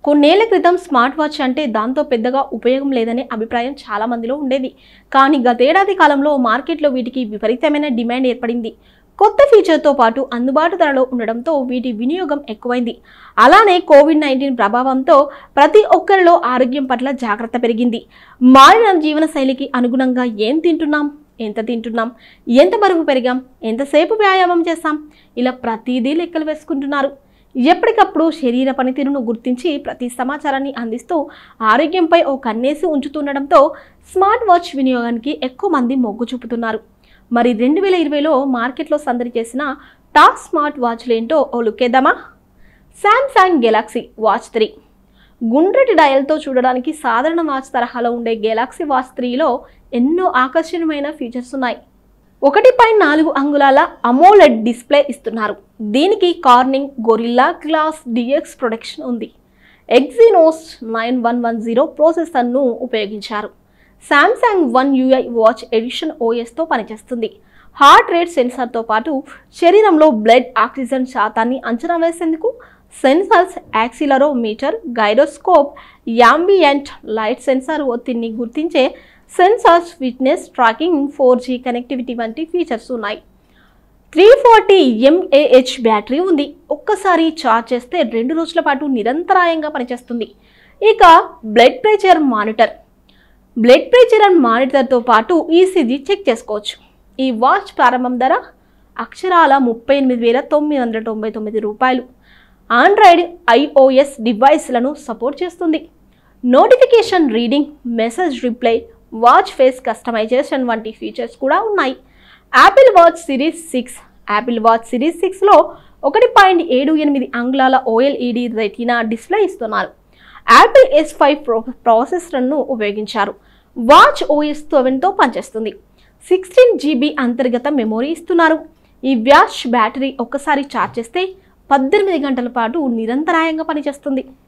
కొన్నేళ్ల క్రితం smart watch అంటే దాంతో పెద్దగా ఉపయోగం లేదనే అభిప్రాయం చాలా మందిలో ఉండేది. కానీ గతేడాది కాలంలో మార్కెట్లో వీటికి విపరీతమైన డిమాండ్ ఏర్పడింది. కొత్త ఫీచర్తో పాటు అందుబాటు ధరలో ఉండడంతో వీటి వినియోగం ఎక్కువైంది. అలానే కోవిడ్-19 ప్రభావంతో ప్రతి ఒక్కరిలో ఆరోగ్యం పట్ల జాగ్రత్త పెరిగింది. మారిన జీవనశైలికి అనుగుణంగా ఏం తింటున్నాం, ఎంత తింటున్నాం, ఎంత బరువు పెరిగాం, ఎంతసేపు వ్యాయామం చేస్తాం, ఇలా ప్రతిదీ లెక్కలు వేసుకుంటున్నారు. ఎప్పటికప్పుడు శరీర పనితీరును గుర్తించి ప్రతి సమాచారాన్ని అందిస్తూ ఆరోగ్యంపై ఓ కన్నేసి ఉంచుతుండడంతో స్మార్ట్ వాచ్ వినియోగానికి ఎక్కువ మంది మొగ్గు చూపుతున్నారు. మరి 2020లో మార్కెట్లో సందడి చేసిన టాప్ స్మార్ట్ వాచ్లేంటో ఓ లుక్కేద్దామా? Samsung Galaxy watch 3. గుండ్రటి డయల్తో చూడడానికి సాధారణ వాచ్ తరహాలో ఉండే గెలాక్సీ వాచ్ 3లో ఎన్నో ఆకర్షణీయమైన ఫీచర్స్ ఉన్నాయి. 1.4 అంగుళాల అమోలెడ్ డిస్ప్లే ఇస్తున్నారు. దీనికి Corning Gorilla Glass DX protection ఉంది. ఎగ్జినోస్ 9110 ప్రాసెసర్ను ఉపయోగించారు. Samsung One UI watch edition OSతో పనిచేస్తుంది. హార్ట్ రేట్ సెన్సార్తో పాటు శరీరంలో బ్లడ్ ఆక్సిజన్ శాతాన్ని అంచనా వేసేందుకు sensors, accelerometer, gyroscope, ambient light sensor, ఒత్తిడిని గుర్తించే sensors, fitness tracking, 4G connectivity వంటి ఫీచర్స్ ఉన్నాయి. 340 mAh బ్యాటరీ ఉంది. ఒక్కసారి ఛార్జ్ చేస్తే 2 రోజుల పాటు నిరంతరాయంగా పనిచేస్తుంది. ఇక బ్లడ్ ప్రెషర్ అండ్ మానిటర్తో పాటు ECG చెక్ చేసుకోవచ్చు. ఈ వాచ్ ప్రారంభం ధర అక్షరాల 38,999 రూపాయలు. ఆండ్రాయిడ్, iOS డివైస్లను సపోర్ట్ చేస్తుంది. Notification reading, message reply, watch face customisation వంటి ఫీచర్స్ కూడా ఉన్నాయి. యాపిల్ వాచ్ సిరీస్ 6లో 1.78 అంగుళాల OLED రెటీనా డిస్ప్లే ఇస్తున్నారు. యాపిల్ S5 ప్రాసెసర్ను ఉపయోగించారు. వాచ్ OS 7తో పనిచేస్తుంది. 16GB అంతర్గత మెమొరీ ఇస్తున్నారు. ఈ వాచ్ బ్యాటరీ ఒక్కసారి ఛార్జ్ చేస్తే 18 గంటల పాటు నిరంతరాయంగా పనిచేస్తుంది.